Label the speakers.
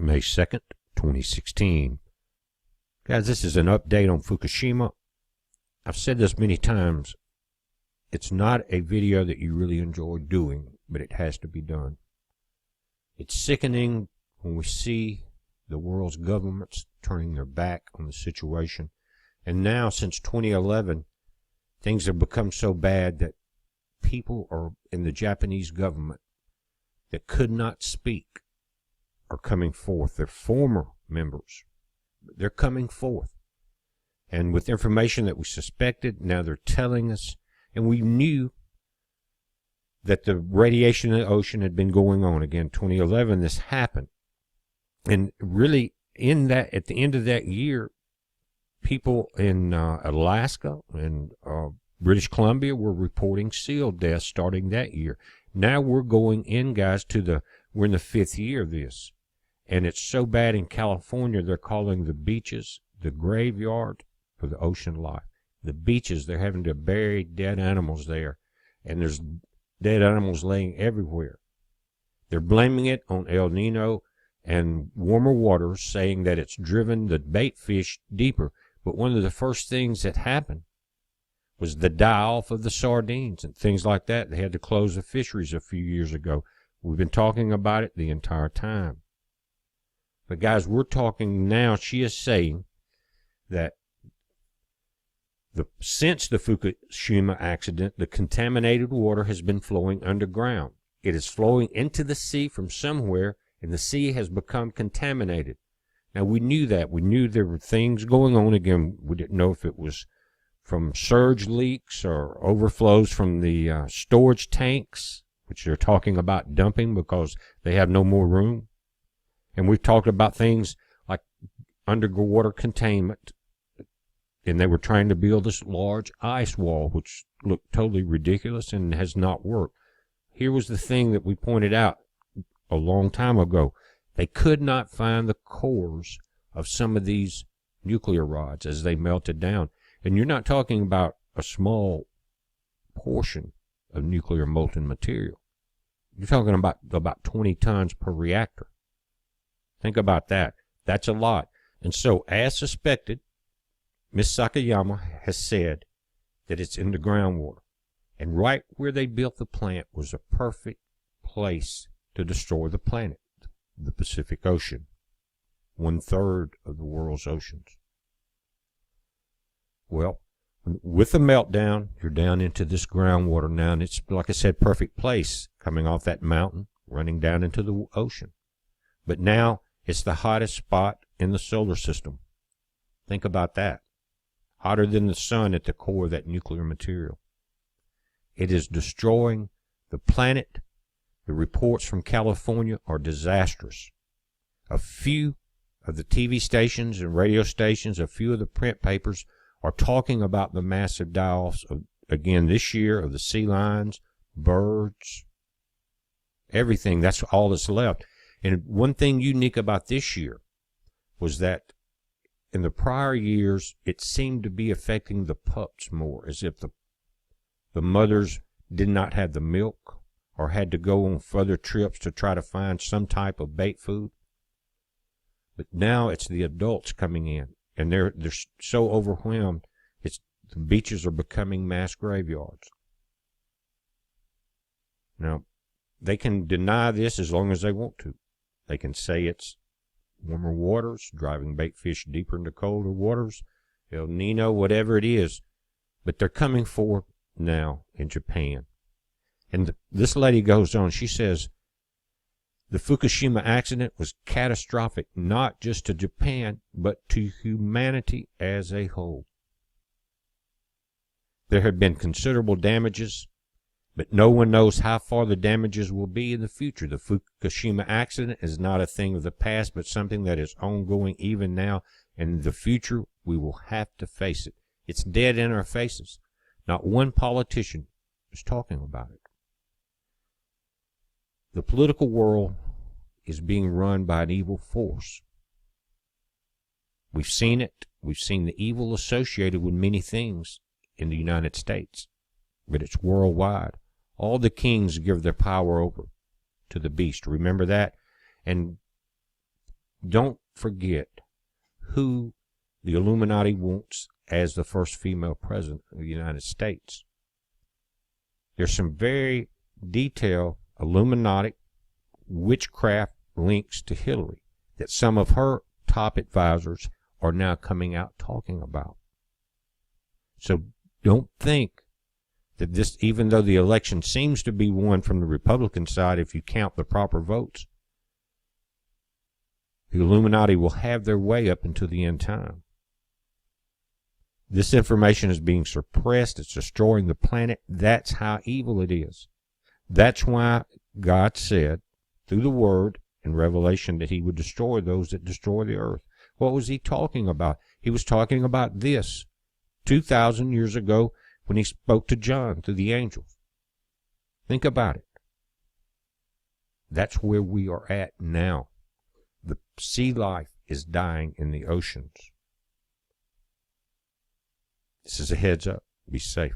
Speaker 1: May 2nd, 2016. Guys, this is an update on Fukushima. I've said this many times. It's not a video that you really enjoy doing, but it has to be done. It's sickening when we see the world's governments turning their back on the situation. And now, since 2011, things have become so bad that people are in the Japanese government that could not speak are coming forth. They're former members. They're coming forth. And with information that we suspected, now they're telling us. And we knew that the radiation in the ocean had been going on. Again, 2011, this happened. And really, at the end of that year, people in Alaska and British Columbia were reporting seal deaths starting that year. Now we're going in, guys, we're in the 5th year of this. And it's so bad in California, they're calling the beaches the graveyard for the ocean life. The beaches, they're having to bury dead animals there. And there's dead animals laying everywhere. They're blaming it on El Nino and warmer waters, saying that it's driven the bait fish deeper. But one of the first things that happened was the die-off of the sardines and things like that. They had to close the fisheries a few years ago. We've been talking about it the entire time. But guys, we're talking now, she is saying that since the Fukushima accident, the contaminated water has been flowing underground. It is flowing into the sea from somewhere, and the sea has become contaminated. Now, we knew that. We knew there were things going on. Again, we didn't know if it was from surge leaks or overflows from the storage tanks, which they're talking about dumping because they have no more room. And we've talked about things like underwater containment. And they were trying to build this large ice wall, which looked totally ridiculous and has not worked. Here was the thing that we pointed out a long time ago. They could not find the cores of some of these nuclear rods as they melted down. And you're not talking about a small portion of nuclear molten material. You're talking about 20 tons per reactor. Think about that. That's a lot. And so, as suspected, Ms. Sakayama has said that it's in the groundwater. And right where they built the plant was a perfect place to destroy the planet, the Pacific Ocean, 1/3 of the world's oceans. Well, with the meltdown, you're down into this groundwater now, and it's, like I said, perfect place, coming off that mountain, running down into the ocean. But now, it's the hottest spot in the solar system. Think about that. Hotter than the sun at the core of that nuclear material. It is destroying the planet. The reports from California are disastrous. A few of the TV stations and radio stations, a few of the print papers are talking about the massive die-offs, again, this year, of the sea lions, birds, everything. That's all that's left. And one thing unique about this year was that in the prior years, it seemed to be affecting the pups more, as if the mothers did not have the milk or had to go on further trips to try to find some type of bait food. But now it's the adults coming in, and they're so overwhelmed, the beaches are becoming mass graveyards. Now, they can deny this as long as they want to. They can say it's warmer waters, driving bait fish deeper into colder waters, El Nino, whatever it is. But they're coming forward now in Japan. And this lady goes on, she says, the Fukushima accident was catastrophic, not just to Japan, but to humanity as a whole. There have been considerable damages, but no one knows how far the damages will be in the future. The Fukushima accident is not a thing of the past, but something that is ongoing even now. And in the future, we will have to face it. It's dead in our faces. Not one politician is talking about it. The political world is being run by an evil force. We've seen it. We've seen the evil associated with many things in the United States, but it's worldwide. All the kings give their power over to the beast. Remember that? And don't forget who the Illuminati wants as the first female president of the United States. There's some very detailed Illuminati witchcraft links to Hillary that some of her top advisors are now coming out talking about. So don't think that this, even though the election seems to be won from the Republican side if you count the proper votes, the Illuminati will have their way up until the end time. This information is being suppressed. It's destroying the planet. That's how evil it is. That's why God said through the Word in Revelation that he would destroy those that destroy the earth. What was he talking about? He was talking about this 2,000 years ago when he spoke to John through the angels. Think about it. That's where we are at now. The sea life is dying in the oceans. This is a heads up. Be safe.